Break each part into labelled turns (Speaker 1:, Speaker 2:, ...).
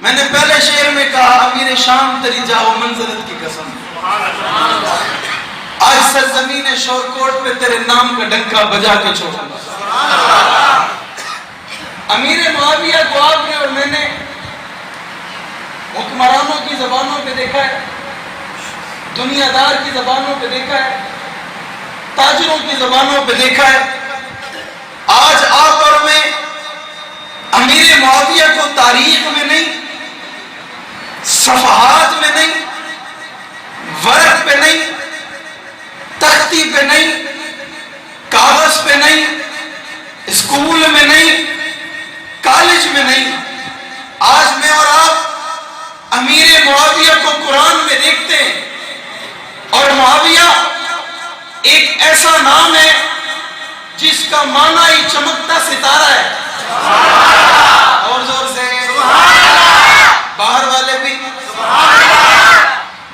Speaker 1: میں نے پہلے شعر میں کہا امیر شام تری جاؤ منزلت کی قسم، آج سرزمین شورکوٹ پہ تیرے نام کا ڈنکا بجا کے چھوڑوں گا۔ امیر معاویہ کو آپ نے اور میں نے حکمرانوں کی زبانوں پہ دیکھا ہے، دنیا دار کی زبانوں پہ دیکھا ہے، تاجروں کی زبانوں پہ دیکھا ہے۔ آج آپ اور میں امیر معاویہ کو تاریخ میں نہیں، صفحات میں نہیں، ورق پہ نہیں، تختی پہ نہیں، کاغذ پہ نہیں، اسکول میں نہیں، کالج میں نہیں، آج میں اور آپ امیر معاویہ کو قرآن میں دیکھتے ہیں، اور معاویہ ایک ایسا نام ہے جس کا معنی ہی چمکتا ستارہ ہے۔ اور زور سے باہر والے بھی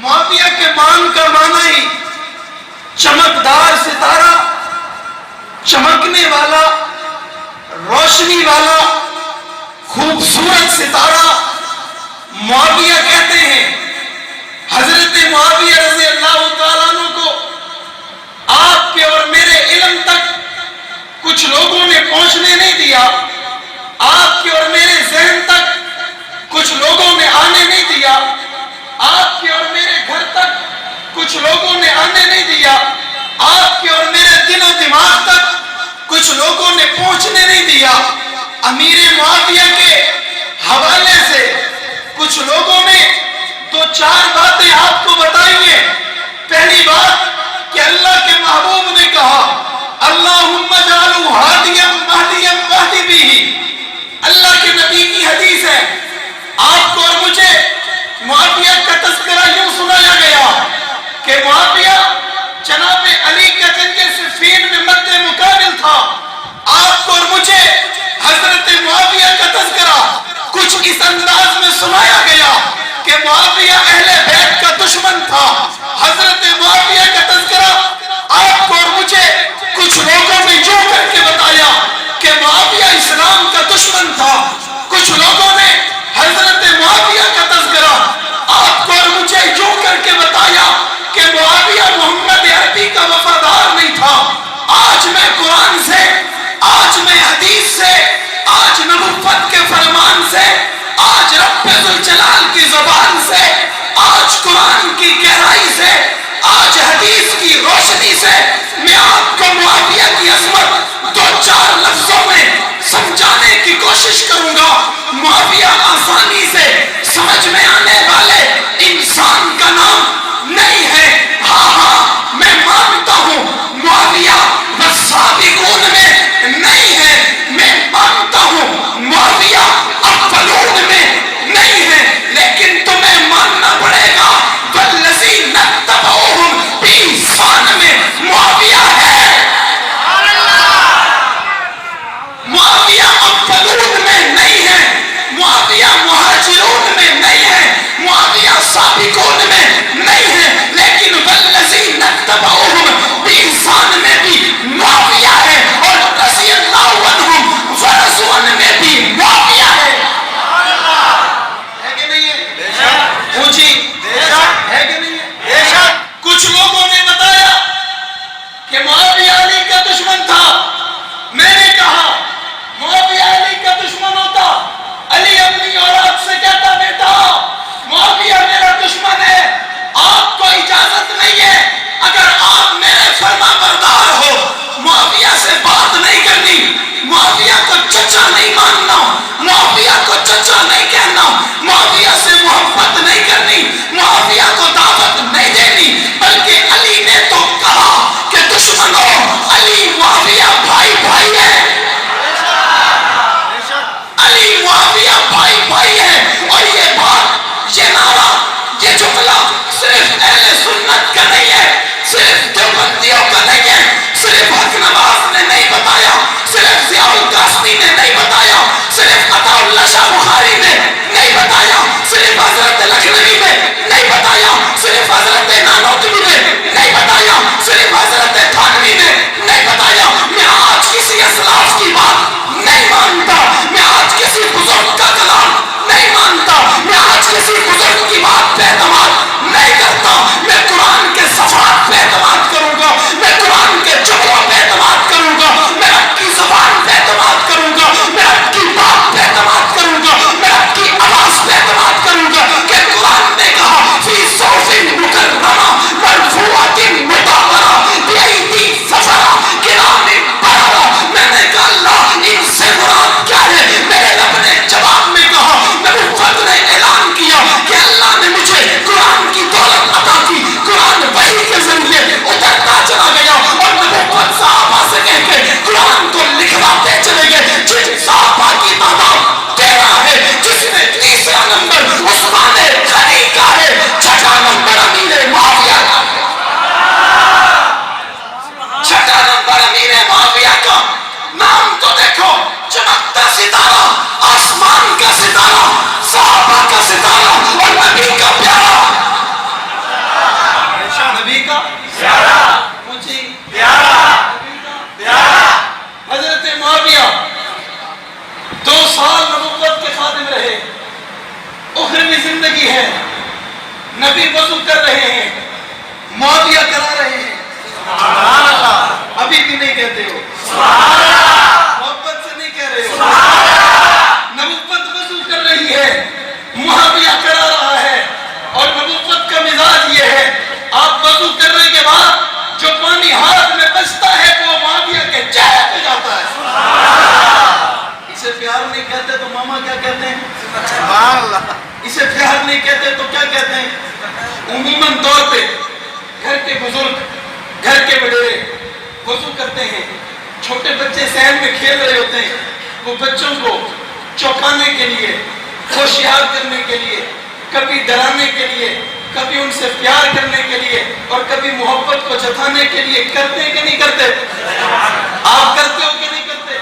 Speaker 1: معاویہ کے مان کا معنی ہی چمکدار ستارہ، چمکنے والا، روشنی والا، خوبصورت ستارہ معاویہ کہتے ہیں۔ حضرت معاویہ رضی اللہ تعالیٰ عنہ کو آپ کے اور میرے علم تک کچھ لوگوں نے پہنچنے نہیں دیا، آپ کے اور میرے ذہن تک کچھ لوگوں نے آنے نہیں دیا، آپ کے اور میرے گھر تک کچھ لوگوں نے آنے نہیں دیا، آپ کے اور میرے دل و دماغ تک کچھ لوگوں نے پہنچنے نہیں دیا۔ امیر معاویہ کے حوالے سے کچھ لوگوں نے دو چار باتیں آپ کو بتائی ہیں۔ پہلی بات کہ اللہ کے محبوب نے کہا اللہم اجعلہ ہادیا مہدیا واہد بہ، اللہ کے نبی کی حدیث ہے۔ آپ کو اور مجھے معاویہ کا تذکرہ یوں سنایا گیا کہ معاویہ جناب علی کا جنگ صفین میں مد مقابل تھا۔ آپ کو اور مجھے حضرت معاویہ کا تذکرہ کچھ اس انداز میں سنایا گیا کہ معاویہ اہل بیت کا دشمن تھا۔ حضرت معاویہ کا تذکرہ آپ کو اور مجھے کچھ لوگوں نے یوں کر کے بتایا کہ معاویہ اسلام کا دشمن تھا۔ کچھ لوگوں نے حضرت معاویہ کا تذکرہ آپ کو اور مجھے یوں کر کے بتایا کہ معاویہ محمد عربی کا وفادار نہیں تھا۔ آج میں قرآن سے، آج میں حدیث سے، آج نبوت کے فرمان سے، آج رب ذوالجلال کی زبان سے نبی وضو کر رہے ہیں، معاویہ کرا رہے ہیں، ابھی بھی نہیں کہتے ہو محبت سے نہیں کہہ رہے ہو، نبوت وضو کر رہی ہے، معاویہ کرا رہا ہے، اور نبوت کا مزاج یہ ہے آپ وضو کرنے کے بعد جو پانی ہاتھ میں بچتا ہے وہ معاویہ کے چہرے پہ جاتا ہے۔ اسے پیار نہیں کہتے تو ماما کیا کہتے ہیں؟ اسے پیار نہیں کہتے تو کیا کہتے ہیں؟ عموماً طور پہ گھر کے بزرگ، گھر کے بڑے وضو کرتے ہیں، چھوٹے بچے صحن میں کھیل رہے ہوتے ہیں، وہ بچوں کو چوکانے کے لیے، ہوشیار کرنے کے لیے، کبھی ڈرانے کے لیے، کبھی ان سے پیار کرنے کے لیے اور کبھی محبت کو جتانے کے لیے کرتے ہیں کہ نہیں کرتے؟ آپ کرتے ہو کہ نہیں کرتے؟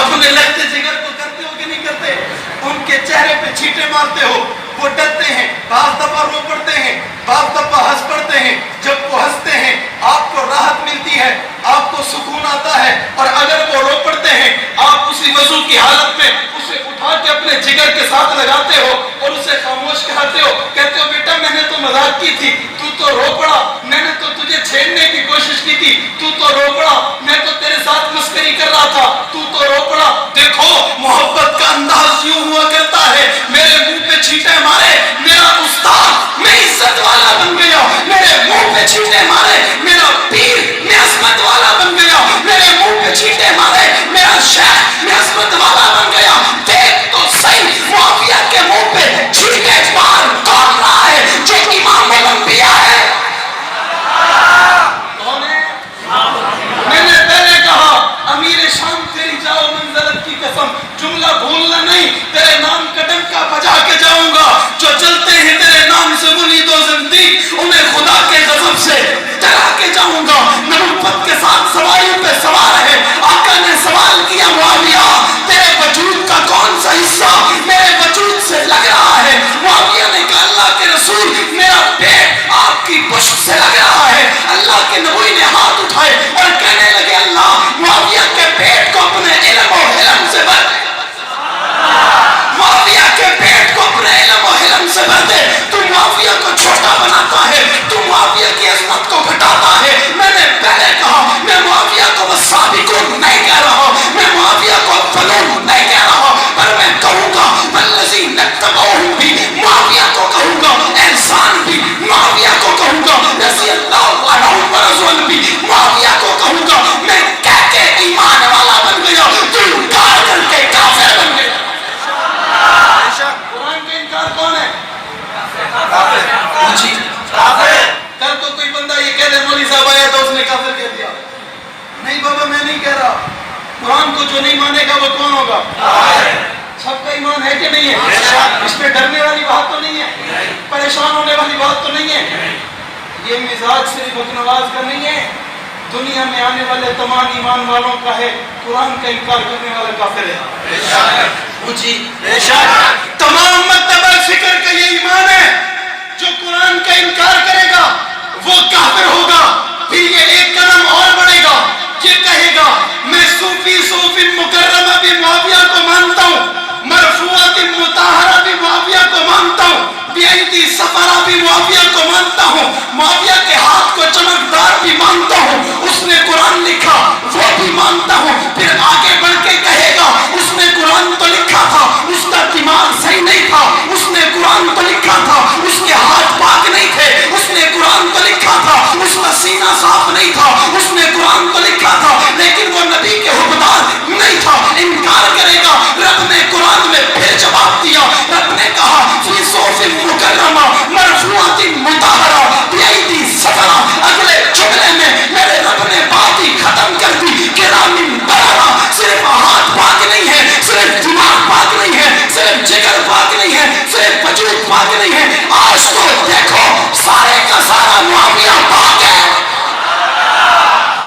Speaker 1: اپنے لگتے جگر کو کرتے ہو کہ نہیں کرتے؟ ان کے چہرے پہ چھینٹے مارتے ہو، وہ ڈرتے ہیں، بعض دفعہ رو پڑتے ہیں، بعض دفعہ ہنس پڑتے ہیں، جب وہ ہنستے ہیں آپ کو راحت ملتی ہے، آپ کو سکون آتا ہے، اور اگر وہ رو پڑتے ہیں آپ اسی وضو کی حالت میں اسے اٹھا کے اپنے جگر کے ساتھ لگاتے ہو اور اسے خاموش کراتے ہو، کہتے ہو بیٹا میں نے تو مذاق کی تھی، تو رو پڑا، میں نے تو تجھے چھیڑنے کی کوشش کی تھی، تو رو پڑا، میں تو تیرے ساتھ مسکری کر رہا تھا، تو رو پڑا۔ دیکھو محبت کا انداز یوں ہوا کرتا ہے، میرے منہ پہ چھینٹے مارے میرا استاد میں عزت والا بن گیا، میرے منہ پہ چھینٹے مارے میرا پیر میں عظمت والا بن گیا، میرے منہ پہ چھینٹے مارے میرا شیخ میں عظمت والا بن گیا۔ دیکھ تو صحیح معاویہ کے منہ پہ چھینٹے مار کون رہا ہے؟ جو امام الانبیاء ہے۔ کون ہے؟ میں نے پہلے کہا امیر شام تیری جاؤ منزلت کی قسم، جملہ بھولنا نہیں، تیرے نام کا ڈنکا بجا کے جاؤں گا، جو چلتے ہیں تیرے نام سے مرید و زندگی انہیں خدا کے غضب سے ڈرا کے جاؤں گا۔ نبوت کے ساتھ سواری پہ سوار ہے، آقا نے سوال کیا معاویہ تیرے وجود کا کون سا حصہ میرے وجود سے لگ رہا ہے؟ معاویہ نے کہا اللہ کے رسول میرا پیٹ آپ کی پشت سے لگ رہا ہے۔ اللہ کے نبی نے ہاتھ اٹھائے اور کہنے لگے اللہ معاویہ کے پیٹ کو اپنے علم و حلم سے بھر دے، معاویہ کے پیٹ کو اپنے علم و حلم سے بھر دے۔ تو معاویہ کو چھوٹا بناتا ہے، تو معاویہ کی عظمت کو گھٹاتا ہے۔ میں نے پہلے کہا میں معاویہ کو والسابقون نہیں کہہ رہا، میں معاویہ کو اولون نہیں کہہ رہا، پر میں کہوں گا والذین اتبعوہ بھی معاویہ کو کہوں گا، انسان بھی معاویہ کو کہوں گا، رضی اللہ عنہ ورضوان بھی معاویہ کو کہوں گا۔ میں کہہ کے ایمان والا بن گیا، تو انکار کر کے کافر بن گیا۔ قرآن کا انکار کون ہے؟ جی کل تو کوئی بندہ یہ کہہ دے مولوی صاحب آیا تو اس نے کافر کہہ دیا، نہیں بابا میں نہیں کہہ رہا، قرآن کو جو نہیں مانے گا وہ کون ہوگا؟ سب کا ایمان ہے کہ نہیں ہے؟ اس میں ڈرنے والی بات تو نہیں ہے، پریشان ہونے والی بات تو نہیں ہے۔ یہ مزاج صرف بکنواز کا نہیں ہے، دنیا میں آنے والے تمام ایمان والوں کا ہے، قرآن کا انکار کرنے والا کافر ہے۔ جی تمام